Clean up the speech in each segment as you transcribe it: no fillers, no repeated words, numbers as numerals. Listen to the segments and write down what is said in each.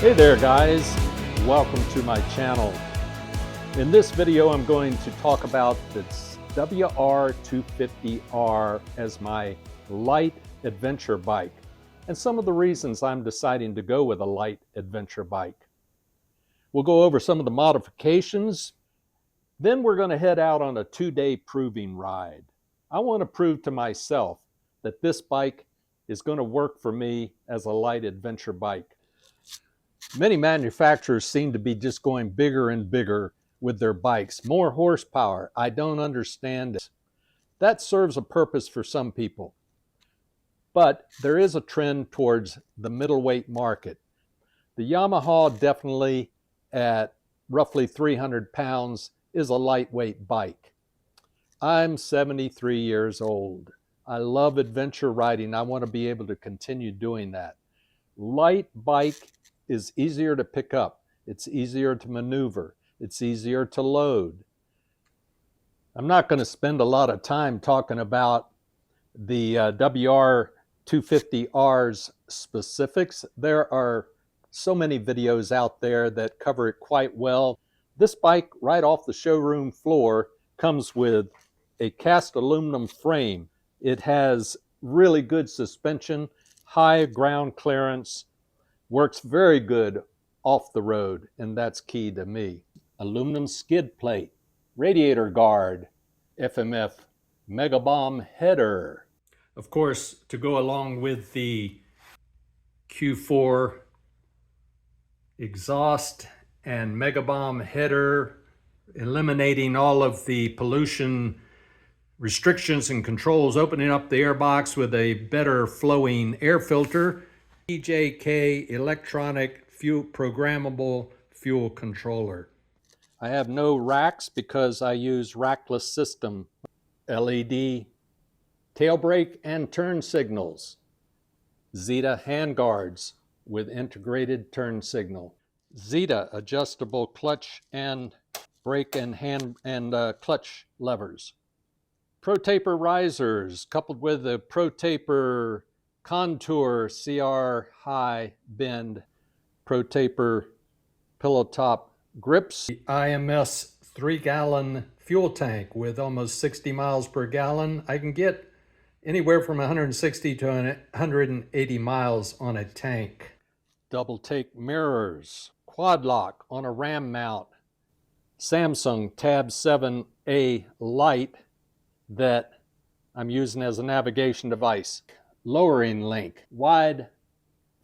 Hey there guys, welcome to my channel. In this video I'm going to talk about the WR250R as my light adventure bike and some of the reasons I'm deciding to go with a light adventure bike. We'll go over some of the modifications, then we're going to head out on a 2-day proving ride. I want to prove to myself that this bike is going to work for me as a light adventure bike. Many manufacturers seem to be just going bigger and bigger with their bikes. More horsepower. I don't understand it. That serves a purpose for some people. But there is a trend towards the middleweight market. The Yamaha definitely at roughly 300 pounds is a lightweight bike. I'm 73 years old. I love adventure riding. I want to be able to continue doing that. Light bike is easier to pick up. It's easier to maneuver. It's easier to load. I'm not going to spend a lot of time talking about the WR250R's specifics. There are so many videos out there that cover it quite well. This bike right off the showroom floor comes with a cast aluminum frame. It has really good suspension, high ground clearance, works very good off the road, and that's key to me. Aluminum skid plate, radiator guard, FMF Mega Bomb header. Of course, to go along with the Q4 exhaust and Mega Bomb header, eliminating all of the pollution restrictions and controls, opening up the airbox with a better flowing air filter, EJK electronic fuel programmable fuel controller. I have no racks because I use rackless system. LED tail brake and turn signals. Zeta handguards with integrated turn signal. Zeta adjustable clutch and brake and clutch levers. Pro Taper risers coupled with the Pro Taper Contour CR high bend Pro Taper pillow top grips. The IMS 3-gallon fuel tank with almost 60 miles per gallon. I can get anywhere from 160 to 180 miles on a tank. Double take mirrors, quad lock on a ram mount, Samsung Tab 7A Lite that I'm using as a navigation device. Lowering link, wide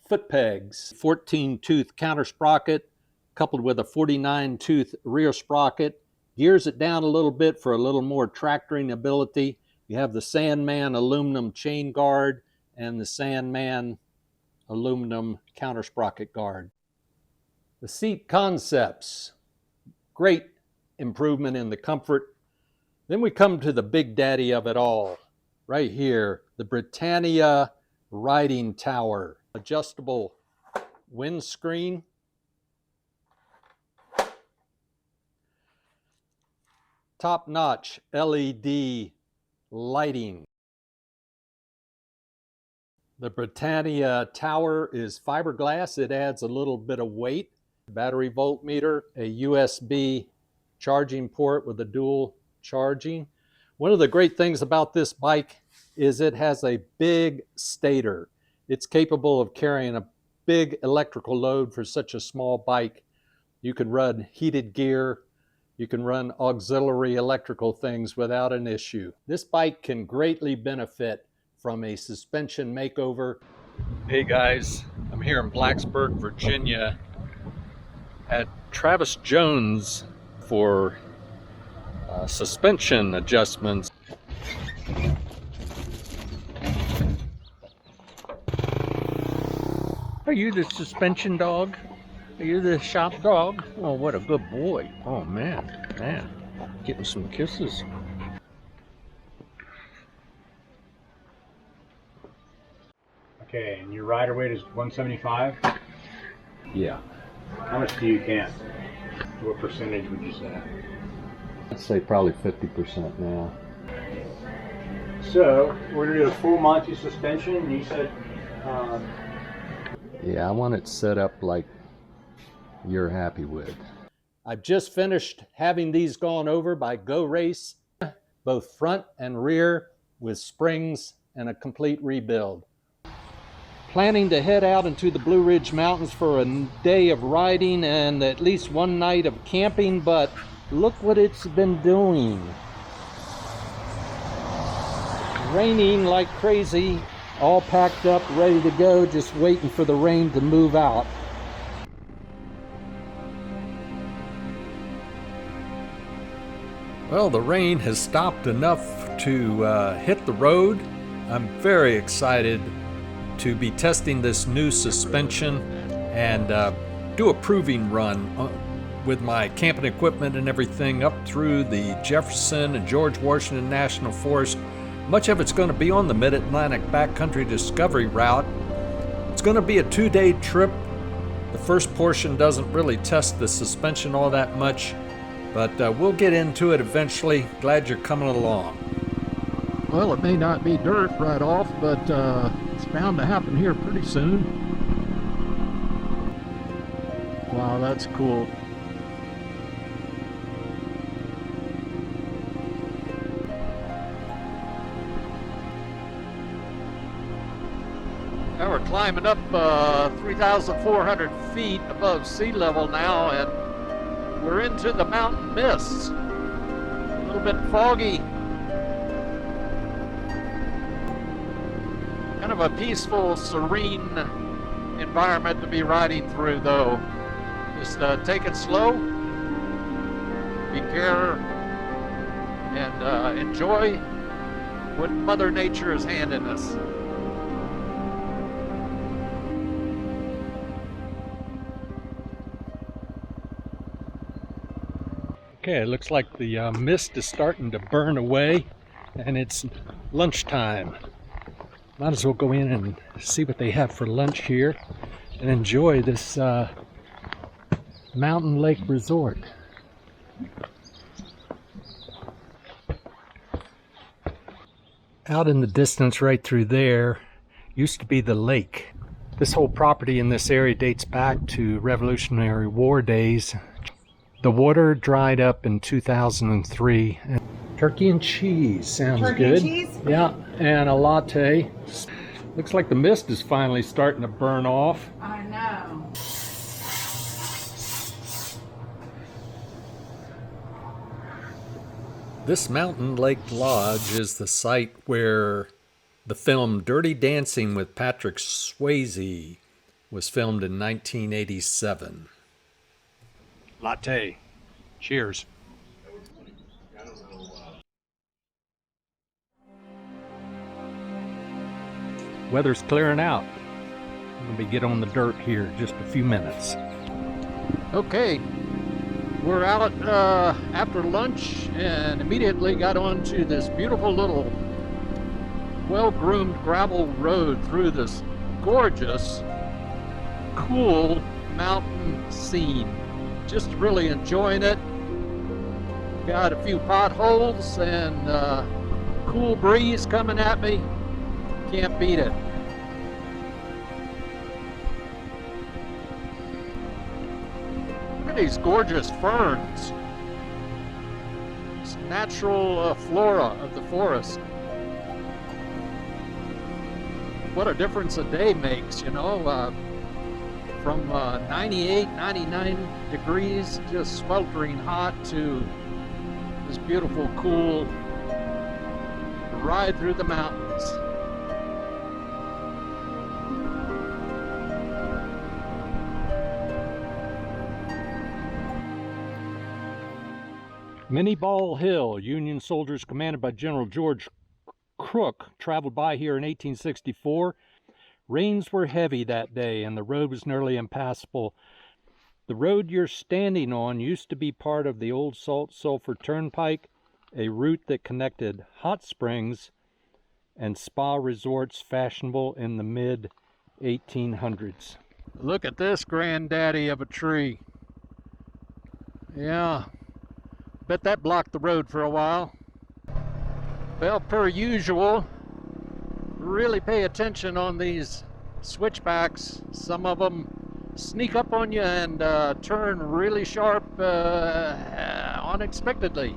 foot pegs, 14-tooth counter sprocket coupled with a 49-tooth rear sprocket. Gears it down a little bit for a little more tractoring ability. You have the Sandman aluminum chain guard and the Sandman aluminum counter sprocket guard. The seat concepts, great improvement in the comfort. Then we come to the big daddy of it all, right here, the Britannia Riding Tower. Adjustable windscreen. Top-notch LED lighting. The Britannia Tower is fiberglass. It adds a little bit of weight. Battery voltmeter, a USB charging port with a dual charging. One of the great things about this bike is it has a big stator. It's capable of carrying a big electrical load for such a small bike. You can run heated gear. You can run auxiliary electrical things without an issue. This bike can greatly benefit from a suspension makeover. Hey guys, I'm here in Blacksburg, Virginia at Travis Jones for suspension adjustments. Are you the suspension dog? Are you the shop dog? Oh, what a good boy. Oh man, getting some kisses. Okay, and your rider weight is 175? Yeah. How much do you camp? What percentage would you say? I'd say probably 50% now. So, we're going to do a full Monty suspension. You said Yeah, I want it set up like you're happy with. I've just finished having these gone over by Go Race, both front and rear, with springs and a complete rebuild. Planning to head out into the Blue Ridge Mountains for a day of riding and at least one night of camping, but look what it's been doing. Raining like crazy, all packed up, ready to go, just waiting for the rain to move out. Well, the rain has stopped enough to hit the road. I'm very excited to be testing this new suspension and do a proving run with my camping equipment and everything up through the Jefferson and George Washington National Forest. Much of it's going to be on the Mid-Atlantic Backcountry Discovery Route. It's going to be a 2-day trip. The first portion doesn't really test the suspension all that much, but we'll get into it eventually. Glad you're coming along. Well, it may not be dirt right off, but it's bound to happen here pretty soon. Wow, that's cool. Now we're climbing up 3,400 feet above sea level now, and we're into the mountain mists. A little bit foggy. Kind of a peaceful, serene environment to be riding through, though. Just take it slow, be care, and enjoy what Mother Nature is handing us. Okay, it looks like the mist is starting to burn away, and it's lunchtime. Might as well go in and see what they have for lunch here and enjoy this mountain lake resort. Out in the distance right through there used to be the lake. This whole property in this area dates back to Revolutionary War days. The water dried up in 2003. Turkey and cheese sounds Turkey good. and cheese? Yeah, and a latte. Looks like the mist is finally starting to burn off. I know. This Mountain Lake Lodge is the site where the film Dirty Dancing with Patrick Swayze was filmed in 1987. Latte. Cheers. Weather's clearing out. We'll get on the dirt here in just a few minutes. Okay, we're out after lunch and immediately got onto this beautiful little well-groomed gravel road through this gorgeous, cool mountain scene. Just really enjoying it. Got a few potholes and cool breeze coming at me. Can't beat it. Look at these gorgeous ferns. It's natural flora of the forest. What a difference a day makes, you know. From 98, 99 degrees, just sweltering hot, to this beautiful, cool ride through the mountains. Minnie Ball Hill, Union soldiers commanded by General George Crook, traveled by here in 1864. Rains were heavy that day and the road was nearly impassable. The road you're standing on used to be part of the old Salt Sulphur Turnpike, a route that connected hot springs and spa resorts fashionable in the mid-1800s. Look at this granddaddy of a tree. Yeah, bet that blocked the road for a while. Well, per usual, really pay attention on these switchbacks. Some of them sneak up on you and turn really sharp unexpectedly.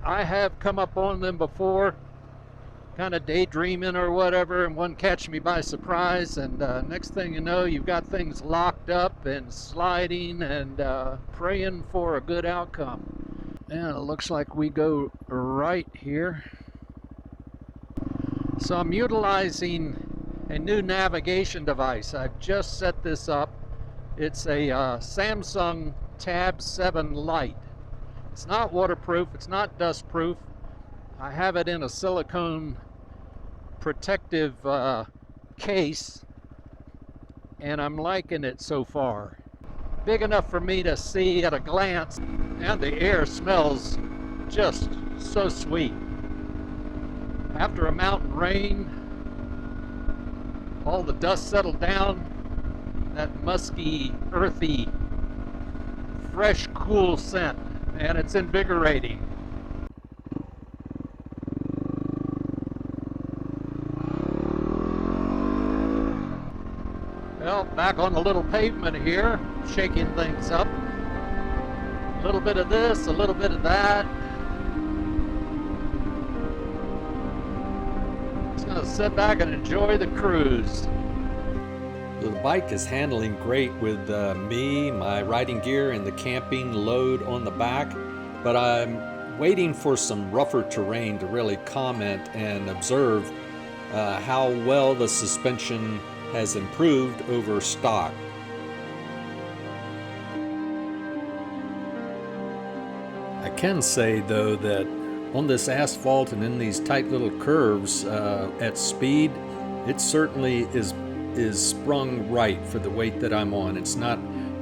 I have come up on them before, kind of daydreaming or whatever, and one catch me by surprise, and next thing you know, you've got things locked up and sliding and praying for a good outcome. And it looks like we go right here. So I'm utilizing a new navigation device. I've just set this up. It's a Samsung Tab 7 Lite. It's not waterproof, it's not dustproof. I have it in a silicone protective case, and I'm liking it so far. Big enough for me to see at a glance, and the air smells just so sweet. After a mountain rain, all the dust settled down, that musky, earthy, fresh, cool scent, and it's invigorating. Well, back on the little pavement here, shaking things up. A little bit of this, a little bit of that. Just gonna sit back and enjoy the cruise. The bike is handling great with me, my riding gear, and the camping load on the back, but I'm waiting for some rougher terrain to really comment and observe how well the suspension has improved over stock. I can say though that on this asphalt and in these tight little curves at speed, it certainly is sprung right for the weight that I'm on. It's not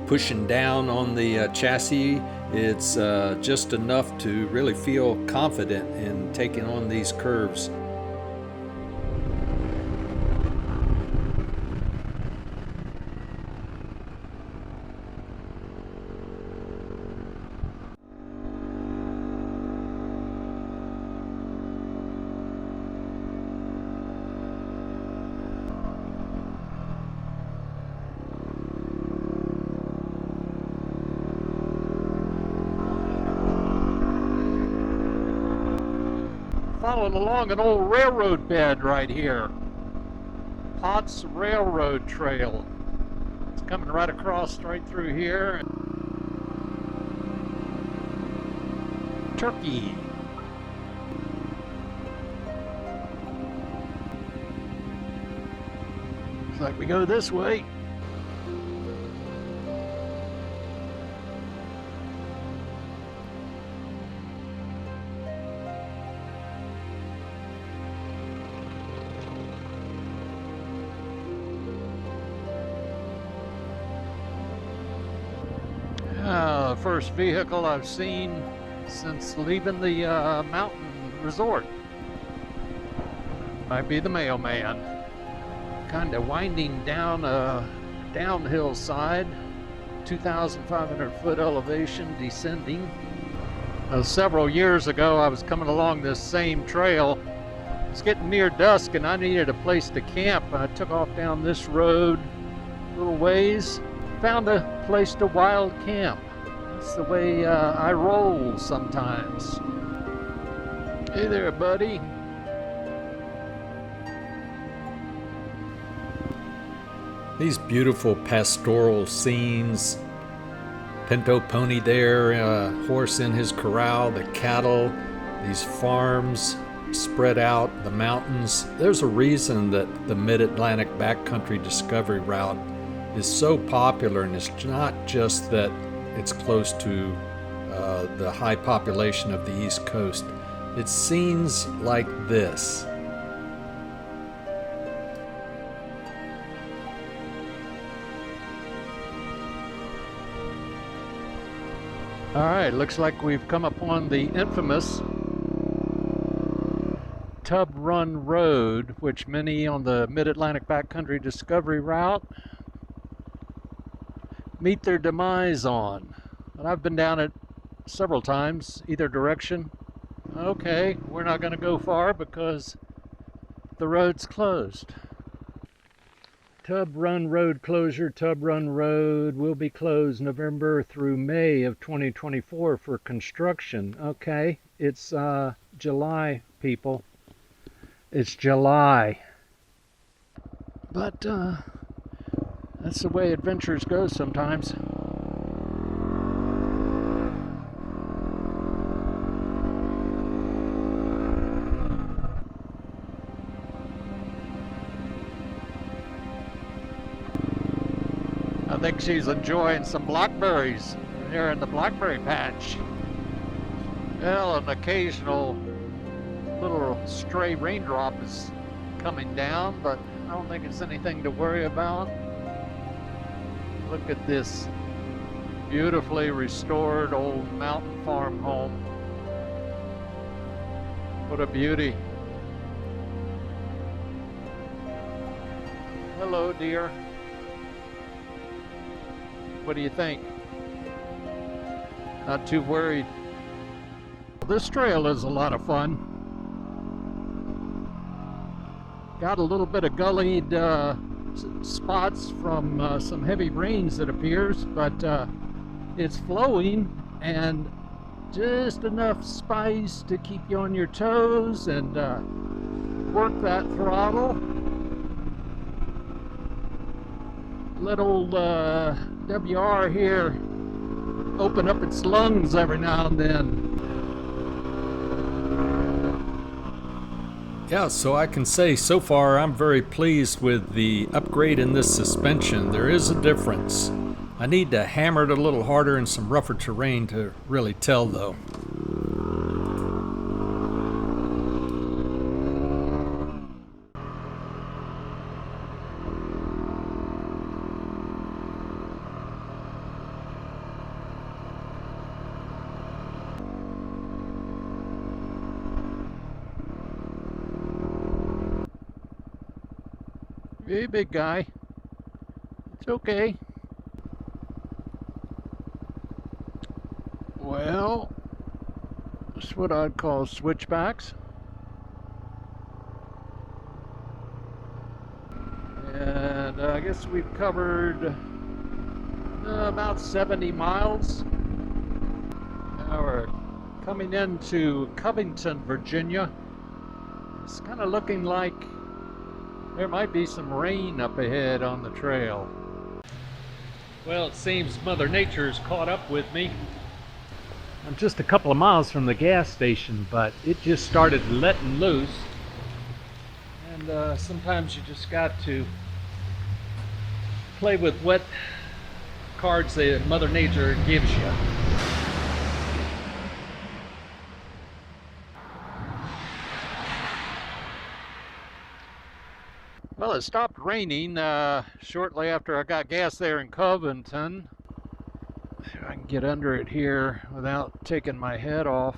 pushing down on the chassis. It's just enough to really feel confident in taking on these curves. Following along an old railroad bed right here. Potts Railroad Trail. It's coming right across straight through here. Turkey. Looks like we go this way. First vehicle I've seen since leaving the mountain resort. Might be the mailman. Kind of winding down a downhill side, 2,500 foot elevation descending. Several years ago I was coming along this same trail. It's getting near dusk and I needed a place to camp. I took off down this road a little ways, found a place to wild camp. That's the way I roll sometimes. Hey there, buddy. These beautiful pastoral scenes. Pinto pony there, horse in his corral, the cattle, these farms spread out, the mountains. There's a reason that the Mid-Atlantic Backcountry Discovery Route is so popular, and it's not just that it's close to the high population of the East Coast. It's scenes like this. All right, looks like we've come upon the infamous Tub Run Road, which many on the Mid-Atlantic Backcountry Discovery Route meet their demise on. But I've been down it several times, either direction. Okay, we're not going to go far because the road's closed. Tub Run Road closure. Tub Run Road will be closed November through May of 2024 for construction. Okay, it's July, people. It's July. But that's the way adventures go sometimes. I think she's enjoying some blackberries here in the blackberry patch. Well, an occasional little stray raindrop is coming down, but I don't think it's anything to worry about. Look at this beautifully restored old mountain farm home. What a beauty. Hello, dear. What do you think? Not too worried. This trail is a lot of fun. Got a little bit of gullied spots from some heavy rains, it appears, but it's flowing and just enough spice to keep you on your toes and work that throttle. Let old WR here open up its lungs every now and then. Yeah, so I can say so far I'm very pleased with the upgrade in this suspension. There is a difference. I need to hammer it a little harder in some rougher terrain to really tell though. Hey, big guy. It's okay. Well, that's what I'd call switchbacks. And I guess we've covered about 70 miles. Now we're coming into Covington, Virginia. It's kind of looking like there might be some rain up ahead on the trail. Well, it seems Mother Nature's caught up with me. I'm just a couple of miles from the gas station, but it just started letting loose. And sometimes you just got to play with what cards that Mother Nature gives you. Well, it stopped raining shortly after I got gas there in Covington. See if I can get under it here without taking my head off.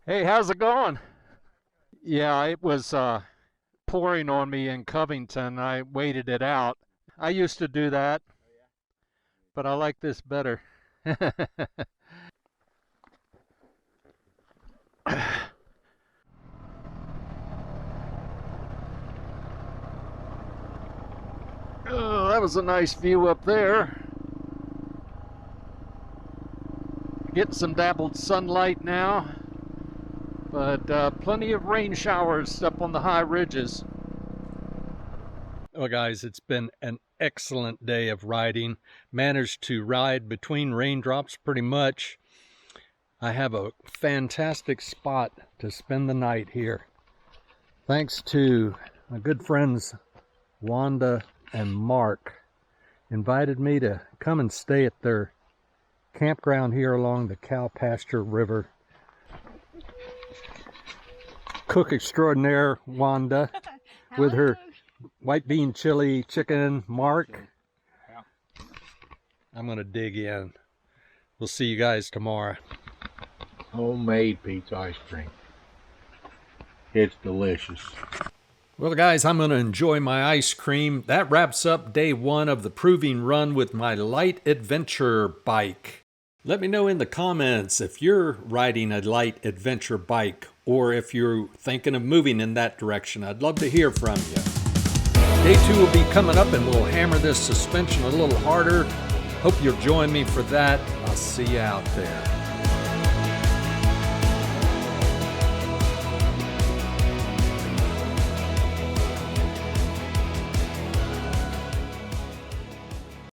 Hey, how's it going? Yeah, it was pouring on me in Covington. I waited it out. I used to do that, but I like this better. Oh, that was a nice view up there. Getting some dabbled sunlight now, but plenty of rain showers up on the high ridges. Well, guys, it's been an excellent day of riding. Managed to ride between raindrops pretty much. I have a fantastic spot to spend the night here. Thanks to my good friends Wanda and Mark invited me to come and stay at their campground here along the Cow Pasture River. Cook extraordinaire Wanda with her white bean chili chicken. Mark, I'm gonna dig in. We'll see you guys tomorrow. Homemade pizza ice cream. It's delicious. Well, guys, I'm going to enjoy my ice cream. That wraps up day one of the proving run with my light adventure bike. Let me know in the comments if you're riding a light adventure bike or if you're thinking of moving in that direction. I'd love to hear from you. Day 2 will be coming up and we'll hammer this suspension a little harder. Hope you'll join me for that. I'll see you out there.